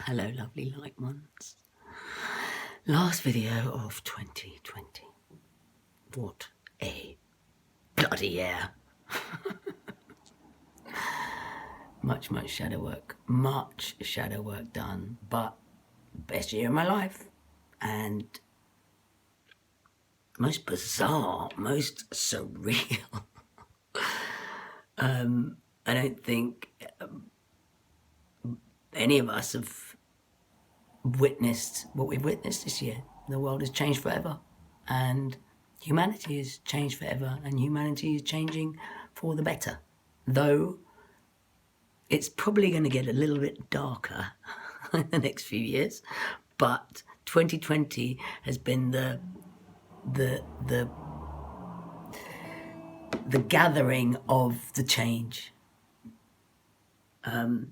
Hello, lovely light ones. Last video of 2020. What a bloody year. Much shadow work. Much shadow work done, but best year of my life. And most bizarre, most surreal. I don't think any of us have witnessed what we've witnessed this year. The world has changed forever, and humanity has changed forever, and humanity is changing for the better. Though it's probably going to get a little bit darker in the next few years, but 2020 has been the gathering of the change, and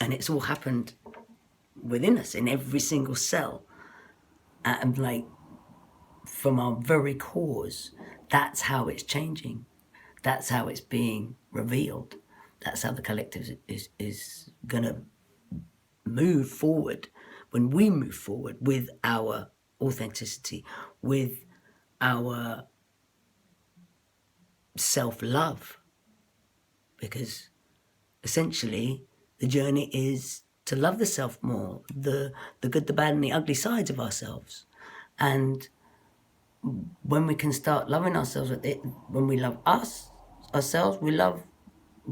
it's all happened within us, in every single cell, and like from our very cores. That's how it's changing. That's how it's being revealed. That's how the collective is gonna move forward. When we move forward with our authenticity, with our self-love, because essentially the journey is to love the self more, the good, the bad, and the ugly sides of ourselves. And when we can start loving ourselves, when we love ourselves, we love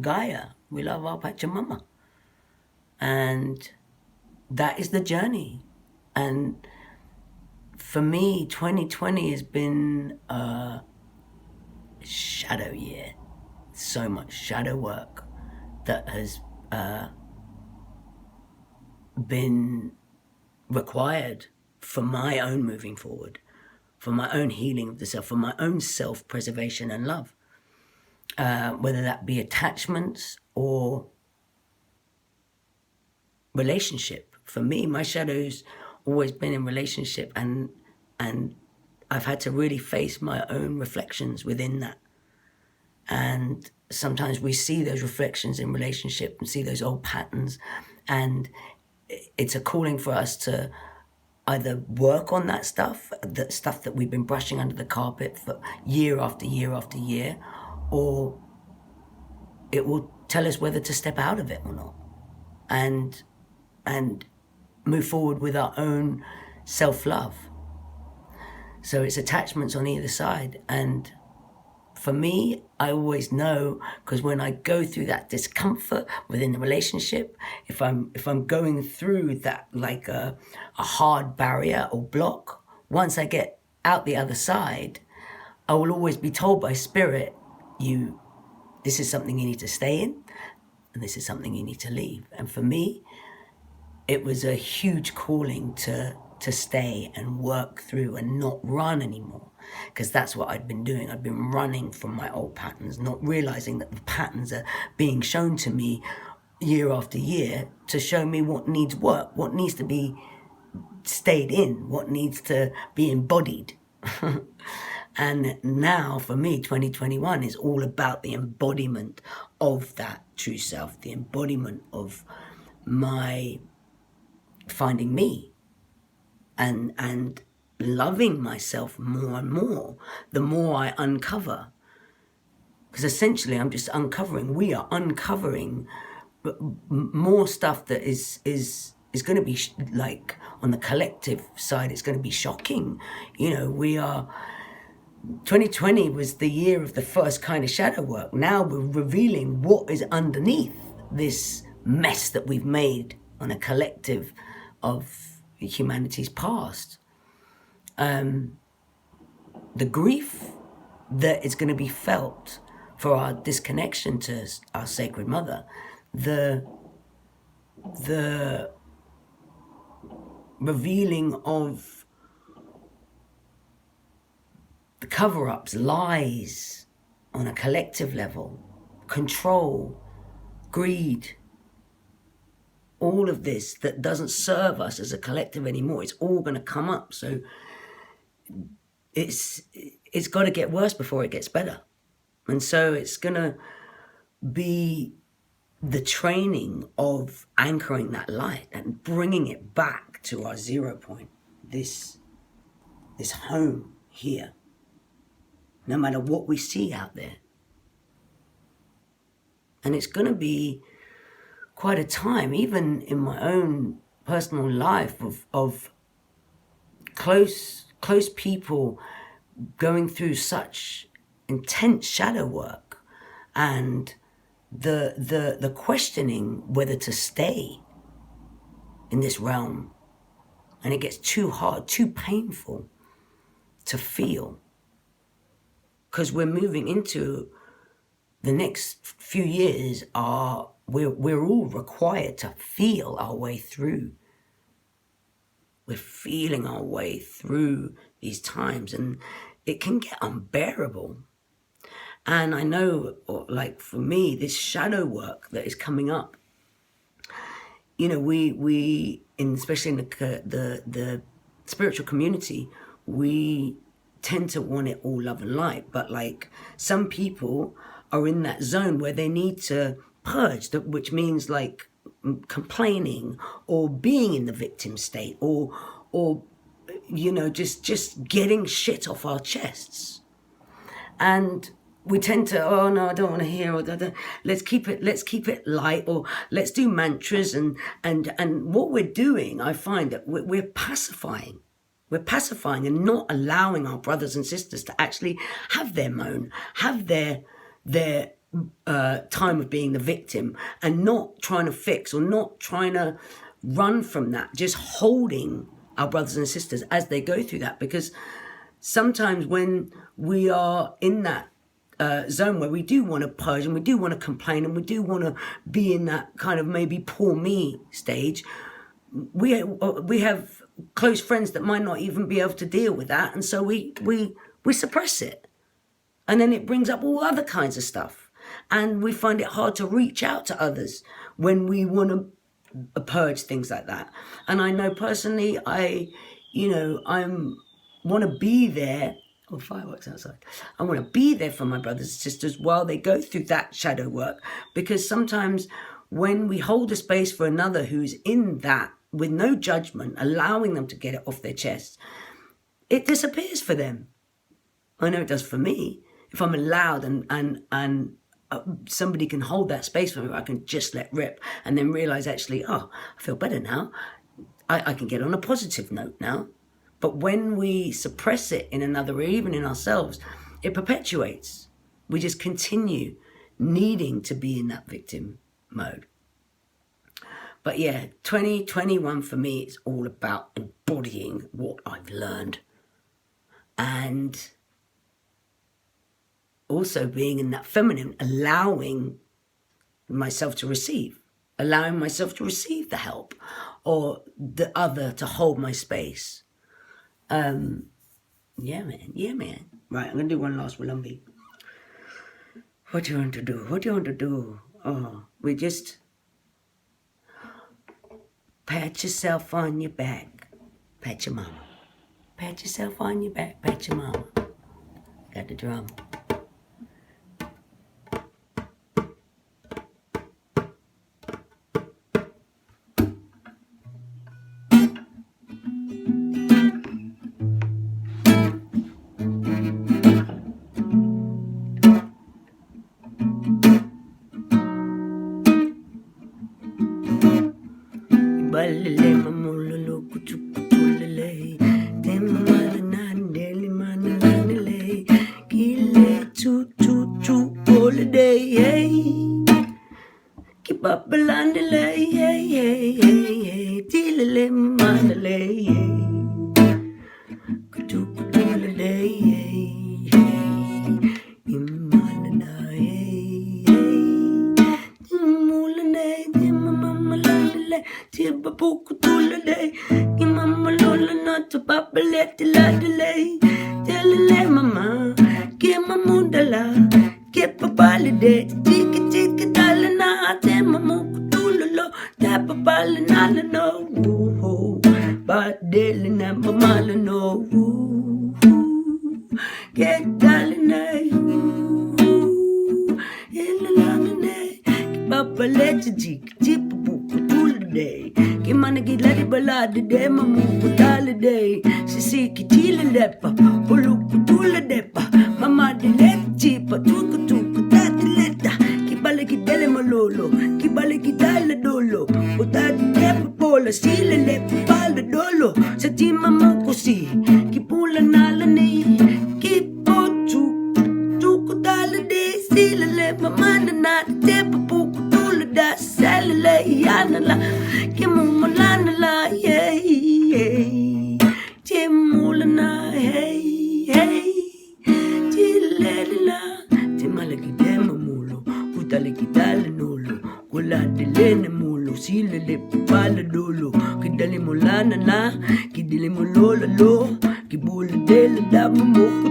Gaia, we love our Pachamama. And that is the journey. And for me, 2020 has been a shadow year. So much shadow work that has been required for my own moving forward, for my own healing of the self, for my own self-preservation and love, whether that be attachments or relationship. For me, my shadow's always been in relationship, and I've had to really face my own reflections within that. And sometimes we see those reflections in relationship and see those old patterns, and it's a calling for us to either work on that stuff that we've been brushing under the carpet for year after year after year, or it will tell us whether to step out of it or not, and move forward with our own self-love. So it's attachments on either side. And for me, I always know, because when I go through that discomfort within the relationship, if I'm going through that like a hard barrier or block, once I get out the other side, I will always be told by spirit, this is something you need to stay in, and this is something you need to leave. And for me, it was a huge calling to stay and work through and not run anymore, because that's what I'd been doing. I'd been running from my old patterns, not realizing that the patterns are being shown to me year after year to show me what needs work, what needs to be stayed in, what needs to be embodied. And now for me, 2021 is all about the embodiment of that true self, the embodiment of my finding me, and loving myself more and more, the more I uncover. Because essentially I'm just uncovering, we are uncovering more stuff that is going to be like, on the collective side, it's going to be shocking. 2020 was the year of the first kind of shadow work. Now we're revealing what is underneath this mess that we've made on a collective of humanity's past. The grief that is going to be felt for our disconnection to our sacred mother, the revealing of the cover-ups, lies on a collective level, control, greed, all of this that doesn't serve us as a collective anymore. It's all going to come up. So it's got to get worse before it gets better. And so it's going to be the training of anchoring that light and bringing it back to our 0 point, this home here, no matter what we see out there. And it's going to be quite a time, even in my own personal life, of close people going through such intense shadow work, and the questioning whether to stay in this realm, and it gets too hard, too painful to feel, because we're moving into the next few years we're all required to feel our way through. We're feeling our way through these times, and it can get unbearable. And I know, like for me, this shadow work that is coming up, you know, we especially in the spiritual community, we tend to want it all love and light, but like some people are in that zone where they need to purge, which means like complaining or being in the victim state, or you know, just getting shit off our chests. And we tend to, oh no, I don't want to hear, or let's keep it light, or let's do mantras, and what we're doing, I find that we're pacifying. We're pacifying and not allowing our brothers and sisters to actually have their moan, have their time of being the victim, and not trying to fix or not trying to run from that, just holding our brothers and sisters as they go through that. Because sometimes when we are in that zone where we do want to purge and we do want to complain and we do want to be in that kind of maybe poor me stage, we have close friends that might not even be able to deal with that, and so we suppress it, and then it brings up all other kinds of stuff, and we find it hard to reach out to others when we want to purge things like that. And I know personally, I want to be there. Oh, fireworks outside. I want to be there for my brothers and sisters while they go through that shadow work, because sometimes when we hold a space for another who's in that with no judgment, allowing them to get it off their chest, it disappears for them. I know it does for me. If I'm allowed and somebody can hold that space for me, I can just let rip and then realize, actually, oh, I feel better now. I can get on a positive note now. But when we suppress it in another, or even in ourselves, it perpetuates. We just continue needing to be in that victim mode. But yeah, 2021 for me is all about embodying what I've learned, and also being in that feminine, allowing myself to receive the help, or the other to hold my space. Yeah, man. Right, I'm going to do one last Wolambe. What do you want to do? Oh, we just pat yourself on your back. Pat your mama. Pat yourself on your back. Pat your mama. Got the drum. Balele mamulolo kuchukutulele, temamala nandele manalanele, kile chu holiday, hey. Keep up a landele, hey, tilele mandele, hey. Kuchukutulele, hey, imanana, hey. Mulane, timamamalale, tibapukutulale, imamalola not to papalete ladele, telele mama, kimamundala, kipapalide, tiki talana, temamukutulalo, tapapalanala no, but delina mamala no, get dalina, papa lechi chipa buku day. Kimana gilari balade de mamu day. Sisi kitile lepa, puluku tula depa. Mama de lechi tuku tati leta. Kibale kidele malolo, kibale kidale dolo. Utati depa pola, sile lepa pala dolo. Sati mama kusi, kipula nala ni. Kipo tuku tala de, sile lepa mana na depa puku tula da. Salale yanala, kimulana la, yeah. Timulana, hey. Tilela, timalaki dema mulo, kutalaki dale nulo, kuladilene mulo, silele pala dolo, kidali mulana la, kidili mulola lo, kibula dela dama moko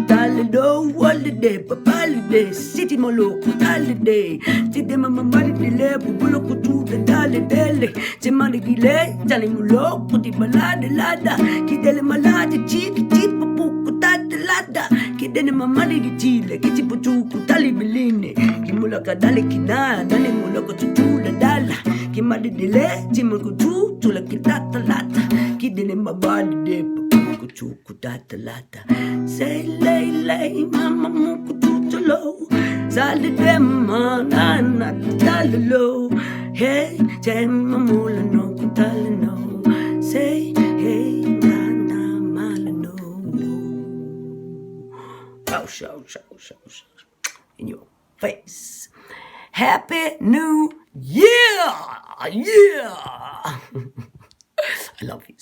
dale do, holiday, papalide, city molo, kutalide, tide mama mani dile, bubulo kutuda dale dele, temani gile, tali mulo, kuti balade lada, kidele malade, chiki chipa puku tate lada, kidene mamani di chile, kiti putu kutali biline, kimula kadale kina, dale mula kututula dala, kimadi dile, timu kutu, tula kitata lata, kidene mabadi de, chuku tata lata. Say lay, mama muku tutalo. Sali dema na talalo. Hey, tema mula no kutalano. Say hey, na malano. Show. In your face. Happy New Year! Yeah! I love you.